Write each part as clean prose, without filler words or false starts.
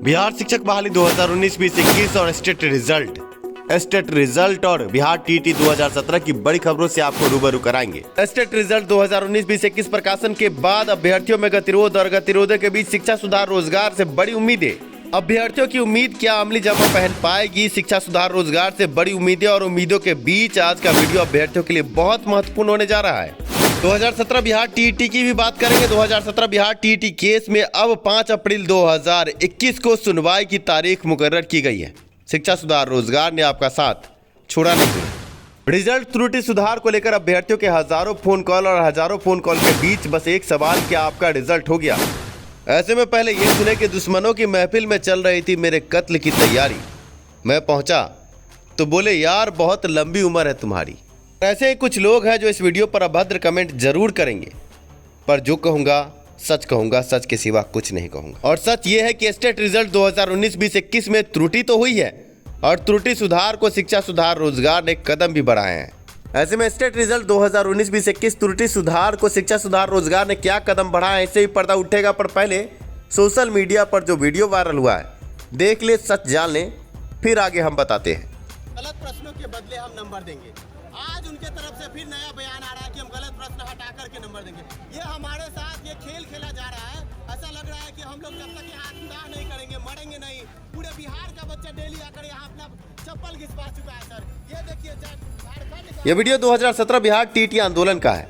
बिहार शिक्षक बहाली 2019-2021 और स्टेट रिजल्ट और बिहार टीटी 2017 की बड़ी खबरों से आपको रूबरू कराएंगे। स्टेट रिजल्ट 2019-2021 प्रकाशन के बाद अभ्यर्थियों में गतिरोध और गतिरोधों के बीच शिक्षा सुधार रोजगार से बड़ी उम्मीदें। अभ्यर्थियों की उम्मीद क्या अमली जमा पहन पाएगी? शिक्षा सुधार रोजगार से बड़ी उम्मीदें और उम्मीदों के बीच आज का वीडियो अभ्यर्थियों के लिए बहुत महत्वपूर्ण होने जा रहा है। 2017 बिहार टीटी की भी बात करेंगे। 2017 बिहार टीटी केस में अब 5 अप्रैल 2021 को सुनवाई की तारीख मुकर्रर की गई है। शिक्षा सुधार रोजगार ने आपका साथ छोड़ा नहीं। रिजल्ट त्रुटि सुधार को लेकर अभ्यर्थियों के हजारों फोन कॉल और हजारों फोन कॉल के बीच बस एक सवाल, क्या आपका रिजल्ट हो गया? ऐसे में पहले ये सुने कि दुश्मनों की महफिल में चल रही थी मेरे कत्ल की तैयारी। मैं पहुंचा तो बोले यार बहुत लंबी उम्र है तुम्हारी। ऐसे ही कुछ लोग हैं जो इस वीडियो पर अभद्र कमेंट जरूर करेंगे, पर जो कहूंगा, सच के सिवा कुछ नहीं कहूंगा। और सच ये है कि स्टेट रिजल्ट 2019-2021 में त्रुटि तो हुई है और त्रुटि सुधार को शिक्षा सुधार रोजगार ने कदम भी बढ़ाए हैं। ऐसे में स्टेट रिजल्ट 2019-2021 त्रुटि सुधार को शिक्षा सुधार रोजगार ने क्या कदम बढ़ाए, इससे ही पर्दा उठेगा। पर पहले सोशल मीडिया पर जो वीडियो वायरल हुआ है देख ले, सच जान ले, फिर आगे हम बताते हैं। गलत प्रश्नों के बदले हम नंबर देंगे। आज उनके तरफ से फिर नया बयान आ रहा है कि हम गलत प्रश्न हटा करके नंबर देंगे। ये हमारे साथ ये खेल खेला जा रहा है। ऐसा लग रहा है कि हम लोग जब तक यहाँ आत्मदाह नहीं करेंगे मरेंगे नहीं। पूरे बिहार का बच्चा डेली आकर यहाँ अपना चप्पल घिसवा चुका है सर। ये देखिए झारखंड। ये वीडियो 2017 बिहार टीटी आंदोलन का है,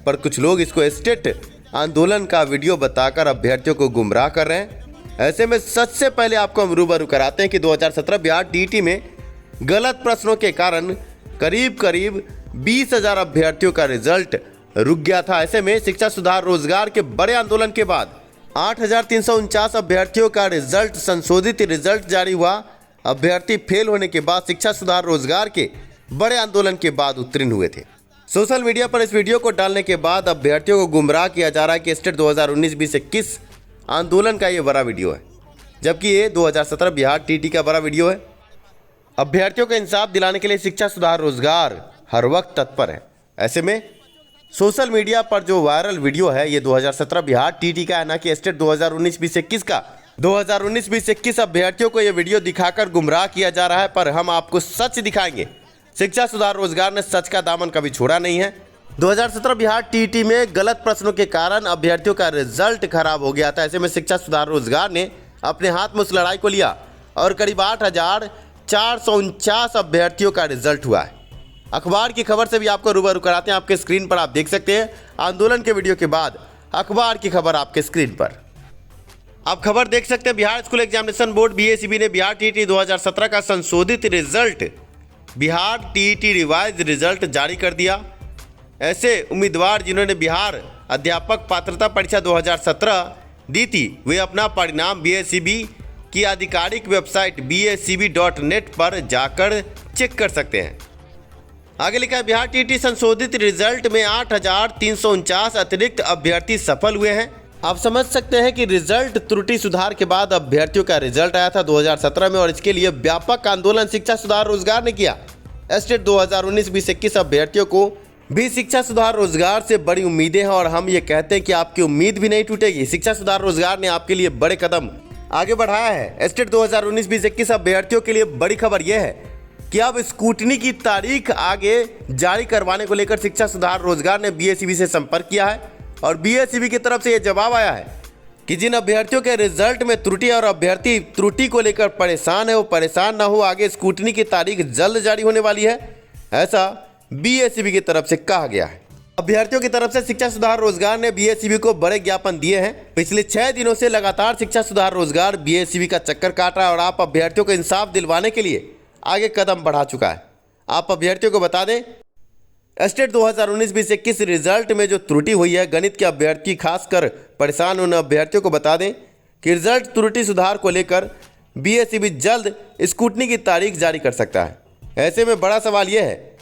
पर कुछ लोग इसको स्टेट आंदोलन का वीडियो बताकर अभ्यर्थियों को गुमराह कर रहे हैं। ऐसे में सच से पहले आपको हम रूबरू कराते हैं कि 2017 बिहार टीटी में गलत प्रश्नों के कारण करीब 20,000 अभ्यर्थियों का रिजल्ट रुक गया था। ऐसे में शिक्षा सुधार रोजगार के बड़े आंदोलन के बाद 8,349 अभ्यर्थियों का रिजल्ट, संशोधित रिजल्ट जारी हुआ। अभ्यर्थी फेल होने के बाद शिक्षा सुधार रोजगार के बड़े आंदोलन के बाद उत्तीर्ण हुए थे। सोशल मीडिया पर इस वीडियो को डालने के बाद अभ्यर्थियों को गुमराह किया जा रहा है कि स्टेट 2019-2021 आंदोलन का ये बड़ा वीडियो है, जबकि ये 2017 बिहार टीटी का बड़ा वीडियो है। अभ्यर्थियों को इंसाफ दिलाने के लिए शिक्षा सुधार रोजगार हर वक्त तत्पर है। ऐसे में सोशल मीडिया पर जो वायरल वीडियो है ये 2017 बिहार टीटी का है, ना कि स्टेट 2019-2021 का। 2019-2021 अभ्यर्थियों को ये वीडियो दिखाकर गुमराह किया जा रहा है, पर हम आपको सच दिखाएंगे। शिक्षा सुधार रोजगार ने सच का दामन कभी छोड़ा नहीं है। 2017 बिहार टीटी में गलत प्रश्नों के कारण अभ्यर्थियों का रिजल्ट खराब हो गया था। ऐसे में शिक्षा सुधार रोजगार ने अपने हाथ में उस लड़ाई को लिया और करीब 8,449 अभ्यर्थियों का रिजल्ट हुआ है। अखबार की खबर से भी आपको रूबरू कराते हैं। आपके स्क्रीन पर आप देख सकते हैं आंदोलन के वीडियो के बाद अखबार की खबर आपके स्क्रीन पर आप खबर देख सकते हैं। Bihar school examination board BSEB ने बिहार टीटी 2017 का संशोधित result, Bihar TT revise result जारी कर दिया। ऐसे उम्मीदवार जिन्होंने बिहार अध्यापक पात्रता परीक्षा 2017 दी थी, वे अपना परिणाम BSEB की आधिकारिक वेबसाइट BSEB.net पर जाकर चेक कर सकते हैं। आगे लिखा है बिहार टीटी संशोधित रिजल्ट में 8,349 अतिरिक्त अभ्यर्थी सफल हुए हैं। आप समझ सकते हैं कि रिजल्ट त्रुटि सुधार के बाद अभ्यर्थियों का रिजल्ट आया था 2017 में, और इसके लिए व्यापक आंदोलन शिक्षा सुधार रोजगार ने किया। स्टेट 2019-2021 अभ्यर्थियों को भी शिक्षा सुधार रोजगार से बड़ी उम्मीदें हैं और हम ये कहते हैं कि आपकी उम्मीद भी नहीं टूटेगी। शिक्षा सुधार रोजगार ने आपके लिए बड़े कदम आगे बढ़ाया है। स्टेट 2019-2021 अभ्यर्थियों के लिए बड़ी खबर यह है कि अब स्कूटनी की तारीख आगे जारी करवाने को लेकर शिक्षा सुधार रोजगार ने BSEB से संपर्क किया है और BSEB की तरफ से यह जवाब आया है कि जिन अभ्यर्थियों के रिजल्ट में त्रुटि और अभ्यर्थी त्रुटि को लेकर परेशान है वो परेशान ना हो। आगे स्कूटनी की तारीख जल्द जारी होने वाली है, ऐसा BSEB की तरफ से कहा गया है। अभ्यर्थियों की तरफ से शिक्षा सुधार रोजगार ने BSEB को बड़े ज्ञापन दिए हैं। पिछले 6 दिनों से लगातार शिक्षा सुधार रोजगार BSEB का चक्कर काट रहा है और आप अभ्यर्थियों को इंसाफ दिलवाने के लिए आगे कदम बढ़ा चुका है। आप अभ्यर्थियों को बता दें, स्टेट 2019-2021 रिजल्ट में जो त्रुटि हुई है, गणित के अभ्यर्थी खासकर परेशान उन अभ्यर्थियों को बता दें कि रिजल्ट त्रुटि सुधार को लेकर BSEB जल्द स्कूटनी की तारीख जारी कर सकता है। ऐसे में बड़ा सवाल यह है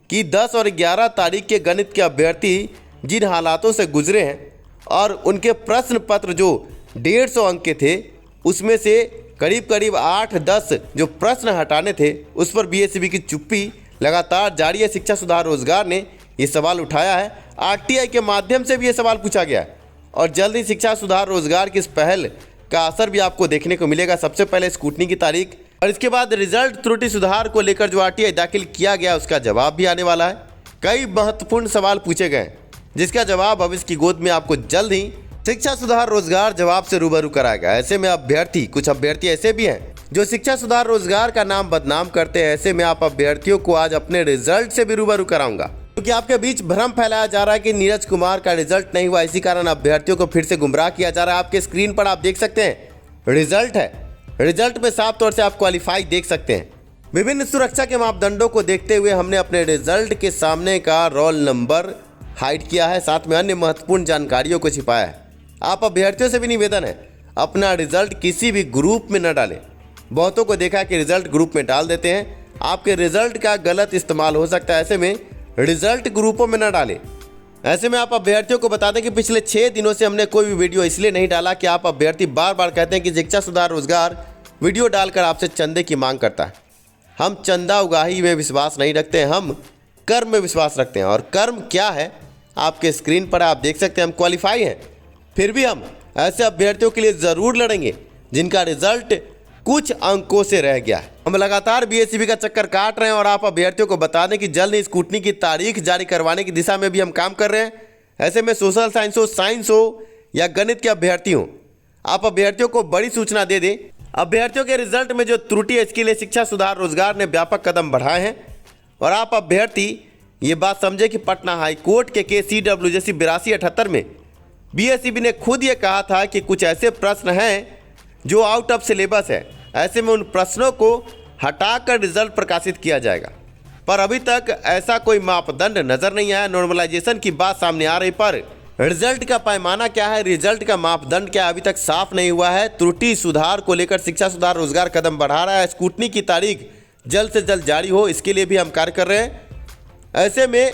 कि 10 और 11 तारीख के गणित के अभ्यर्थी जिन हालातों से गुजरे हैं और उनके प्रश्न पत्र जो 150 अंक के थे, उसमें से करीब 8-10 जो प्रश्न हटाने थे, उस पर BSEB की चुप्पी लगातार जारी है। शिक्षा सुधार रोजगार ने ये सवाल उठाया है। RTI के माध्यम से भी ये सवाल पूछा गया है और जल्द ही शिक्षा सुधार रोजगार की इस पहल का असर भी आपको देखने को मिलेगा। सबसे पहले स्क्रूटनी की तारीख और इसके बाद रिजल्ट त्रुटि सुधार को लेकर जो आरटीआई दाखिल किया गया उसका जवाब भी आने वाला है। कई महत्वपूर्ण सवाल पूछे गए जिसका जवाब भविष्य की गोद में आपको जल्द ही शिक्षा सुधार रोजगार जवाब से रूबरू कराएगा। ऐसे में कुछ अभ्यर्थी ऐसे भी हैं जो शिक्षा सुधार रोजगार का नाम बदनाम करते हैं। ऐसे में आप अभ्यर्थियों को आज अपने रिजल्ट से भी रूबरू कराऊंगा, क्योंकि आपके बीच भ्रम फैलाया जा रहा है कि नीरज कुमार का रिजल्ट नहीं हुआ, इसी कारण अभ्यर्थियों को फिर से गुमराह किया जा रहा है। आपके स्क्रीन पर आप देख सकते हैं रिजल्ट है, रिजल्ट में साफ तौर से आप क्वालिफाई देख सकते हैं। विभिन्न सुरक्षा के मापदंडों को देखते हुए हमने अपने रिजल्ट के सामने का रोल नंबर हाइड किया है, साथ में अन्य महत्वपूर्ण जानकारियों को छिपाया है। आप अभ्यर्थियों से भी निवेदन है अपना रिजल्ट किसी भी ग्रुप में न डालें। बहुतों को देखा कि रिजल्ट ग्रुप में डाल देते हैं, आपके रिजल्ट का गलत इस्तेमाल हो सकता है। ऐसे में रिजल्ट ग्रुपों में न डालें। ऐसे में आप अभ्यर्थियों को बता दें कि पिछले 6 दिनों से हमने कोई भी वीडियो इसलिए नहीं डाला कि आप अभ्यर्थी बार बार कहते हैं कि शिक्षा सुधार रोजगार वीडियो डालकर आपसे चंदे की मांग करता है। हम चंदा उगाही में विश्वास नहीं रखते हैं, हम कर्म में विश्वास रखते हैं। और कर्म क्या है आपके स्क्रीन पर आप देख सकते हैं। हम क्वालिफाई हैं, फिर भी हम ऐसे अभ्यर्थियों के लिए ज़रूर लड़ेंगे जिनका रिजल्ट कुछ अंकों से रह गया है। हम लगातार बीएसईबी का चक्कर काट रहे हैं और आप अभ्यर्थियों को बता दें कि जल्द ही स्क्रूटनी की तारीख जारी करवाने की दिशा में भी हम काम कर रहे हैं। ऐसे में सोशल साइंस हो या गणित के अभ्यर्थी हो, आप अभ्यर्थियों को बड़ी सूचना दे दें। अभ्यर्थियों के रिजल्ट में जो त्रुटि है इसके लिए शिक्षा सुधार रोजगार ने व्यापक कदम बढ़ाए हैं। और आप अभ्यर्थी ये बात समझे कि पटना हाई कोर्ट के केस CWJC 8278 में बीएसईबी ने खुद ये कहा था कि कुछ ऐसे प्रश्न हैं जो आउट ऑफ सिलेबस है। ऐसे में उन प्रश्नों को हटाकर रिजल्ट प्रकाशित किया जाएगा, पर अभी तक ऐसा कोई मापदंड नजर नहीं आया। नॉर्मलाइजेशन की बात सामने आ रही, पर रिजल्ट का पैमाना क्या है, रिजल्ट का मापदंड क्या अभी तक साफ नहीं हुआ है। त्रुटि सुधार को लेकर शिक्षा सुधार रोजगार कदम बढ़ा रहा है। स्क्रूटनी की तारीख जल्द से जल्द जारी हो, इसके लिए भी हम कार्य कर रहे हैं। ऐसे में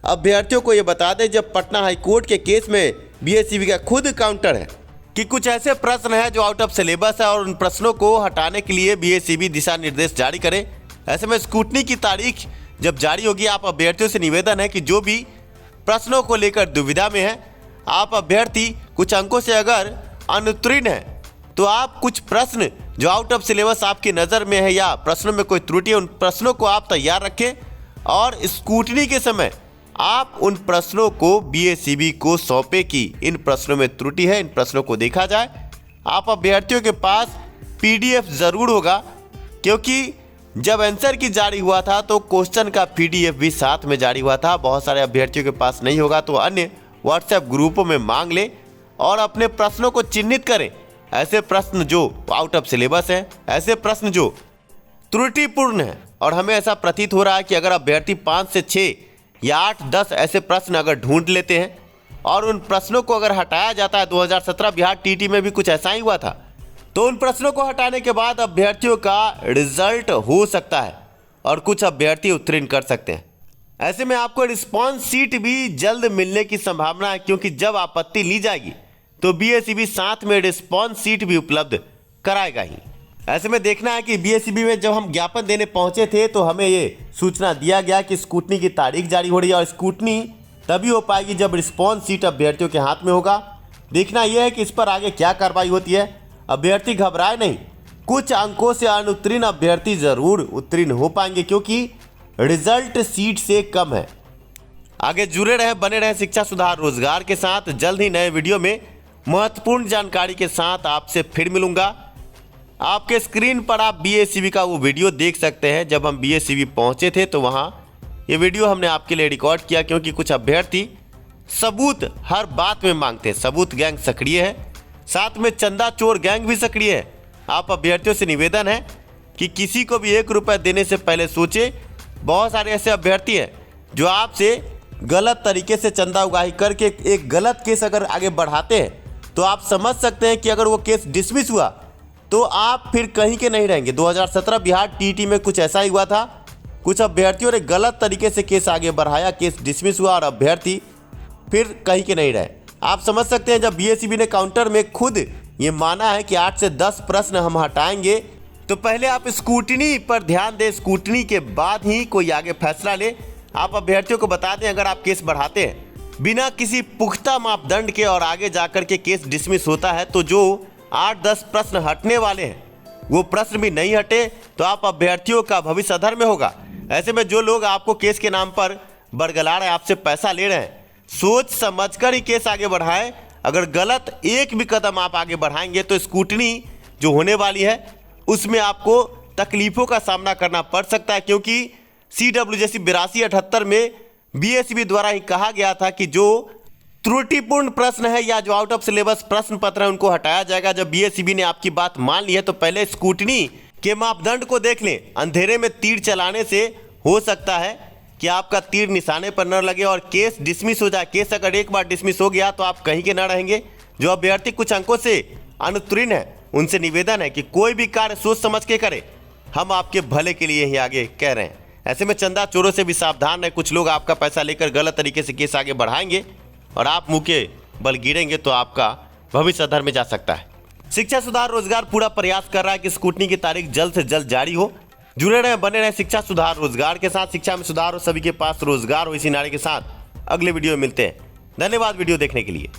अभ्यर्थियों को ये बता दें, जब पटना हाई कोर्ट के केस में बीएसईबी का खुद काउंटर है कि कुछ ऐसे प्रश्न हैं जो आउट ऑफ सिलेबस है और उन प्रश्नों को हटाने के लिए बीएसईबी दिशा निर्देश जारी करे। ऐसे में स्क्रूटनी की तारीख जब जारी होगी, आप अभ्यर्थियों से निवेदन है कि जो भी प्रश्नों को लेकर दुविधा में है, आप अभ्यर्थी कुछ अंकों से अगर अनुत्तीर्ण है तो आप कुछ प्रश्न जो आउट ऑफ सिलेबस आपकी नज़र में है या प्रश्नों में कोई त्रुटि है, उन प्रश्नों को आप तैयार रखें और स्क्रूटनी के समय आप उन प्रश्नों को बीएसईबी को सौंपे कि इन प्रश्नों में त्रुटि है, इन प्रश्नों को देखा जाए। आप अभ्यर्थियों के पास पीडीएफ ज़रूर होगा, क्योंकि जब आंसर की जारी हुआ था तो क्वेश्चन का पीडीएफ भी साथ में जारी हुआ था। बहुत सारे अभ्यर्थियों के पास नहीं होगा तो अन्य व्हाट्सएप ग्रुपों में मांग लें और अपने प्रश्नों को चिन्हित करें। ऐसे प्रश्न जो आउट ऑफ सिलेबस हैं, ऐसे प्रश्न जो त्रुटिपूर्ण हैं। और हमें ऐसा प्रतीत हो रहा है कि अगर अभ्यर्थी 5 से 6 या 8-10 ऐसे प्रश्न अगर ढूंढ लेते हैं और उन प्रश्नों को अगर हटाया जाता है, 2017 बिहार टीटी में भी कुछ ऐसा ही हुआ था, तो उन प्रश्नों को हटाने के बाद अभ्यर्थियों का रिजल्ट हो सकता है और कुछ अभ्यर्थी उत्तीर्ण कर सकते हैं। ऐसे में आपको रिस्पॉन्स सीट भी जल्द मिलने की संभावना है, क्योंकि जब आपत्ति ली जाएगी तो बीएसईबी साथ में रिस्पॉन्स सीट भी उपलब्ध कराएगा ही। ऐसे में देखना है कि बीएसईबी में जब हम ज्ञापन देने पहुंचे थे तो हमें ये सूचना दिया गया कि स्क्रूटनी की तारीख जारी हो रही है और स्क्रूटनी तभी हो पाएगी जब रिस्पॉन्स सीट अभ्यर्थियों के हाथ में होगा। देखना यह है कि इस पर आगे क्या कार्रवाई होती है। अभ्यर्थी घबराए नहीं, कुछ अंकों से अनुत्तीर्ण अभ्यर्थी जरूर उत्तीर्ण हो पाएंगे, क्योंकि रिजल्ट सीट से कम है। आगे जुड़े रहे, बने रहे शिक्षा सुधार रोजगार के साथ। जल्द ही नए वीडियो में महत्वपूर्ण जानकारी के साथ आपसे फिर मिलूंगा। आपके स्क्रीन पर आप बीएसईबी का वो वीडियो देख सकते हैं। जब हम बीएसईबी पहुंचे थे तो वहां ये वीडियो हमने आपके लिए रिकॉर्ड किया, क्योंकि कुछ अभ्यर्थी सबूत हर बात में मांगते हैं। सबूत गैंग सक्रिय है, साथ में चंदा चोर गैंग भी सक्रिय है। आप अभ्यर्थियों से निवेदन है कि किसी को भी 1 रुपये देने से पहले सोचे। बहुत सारे ऐसे अभ्यर्थी हैं जो आपसे गलत तरीके से चंदा उगाही करके एक गलत केस अगर आगे बढ़ाते हैं तो आप समझ सकते हैं कि अगर वो केस डिसमिस हुआ तो आप फिर कहीं के नहीं रहेंगे। 2017 बिहार टीटी में कुछ ऐसा ही हुआ था। कुछ अभ्यर्थियों ने गलत तरीके से केस आगे बढ़ाया, केस डिसमिस हुआ और अभ्यर्थी फिर कहीं के नहीं रहे। आप समझ सकते हैं जब बीएसईबी ने काउंटर में खुद ये माना है कि 8 से 10 प्रश्न हम हटाएंगे, तो पहले आप स्क्रूटनी पर ध्यान दें, स्क्रूटनी के बाद ही कोई आगे फैसला ले। आप अभ्यर्थियों को बता दें, अगर आप केस बढ़ाते हैं बिना किसी पुख्ता मापदंड के और आगे जाकर के केस डिसमिस होता है तो जो 8-10 प्रश्न हटने वाले हैं, वो प्रश्न भी नहीं हटे तो आप अभ्यर्थियों का भविष्य अधर में होगा। ऐसे में जो लोग आपको केस के नाम पर बरगला रहे हैं, आपसे पैसा ले रहे हैं, सोच समझकर ही केस आगे बढ़ाएं। अगर गलत एक भी कदम आप आगे बढ़ाएंगे तो स्कूटनी जो होने वाली है उसमें आपको तकलीफों का सामना करना पड़ सकता है, क्योंकि CWJC 8278 में BSEB द्वारा ही कहा गया था कि जो त्रुटिपूर्ण प्रश्न है या जो आउट ऑफ सिलेबस प्रश्न पत्र है उनको हटाया जाएगा। जब BSEB ने आपकी बात मान ली है तो पहले स्कूटनी के मापदंड को देख लें। अंधेरे में तीर चलाने से हो सकता है कि आपका तीर निशाने पर न लगे और केस डिसमिस हो जाए। केस अगर एक बार डिसमिस हो गया तो आप कहीं के न रहेंगे। जो अभ्यर्थी कुछ अंकों से अनुत्तीर्ण है उनसे निवेदन है कि कोई भी कार्य सोच समझ के करें, हम आपके भले के लिए ही आगे कह रहे हैं। ऐसे में चंदा चोरों से भी सावधान रहे। कुछ लोग आपका पैसा लेकर गलत तरीके से केस आगे बढ़ाएंगे और आप मुंह के बल गिरेंगे तो आपका भविष्य अधर में जा सकता है। शिक्षा सुधार रोजगार पूरा प्रयास कर रहा है कि स्कूटनी की तारीख जल्द से जल्द जारी हो। जुड़े रहे, बने रहे शिक्षा सुधार रोजगार के साथ। शिक्षा में सुधार हो, सभी के पास रोजगार हो, इसी नारे के साथ अगले वीडियो में मिलते हैं। धन्यवाद वीडियो देखने के लिए।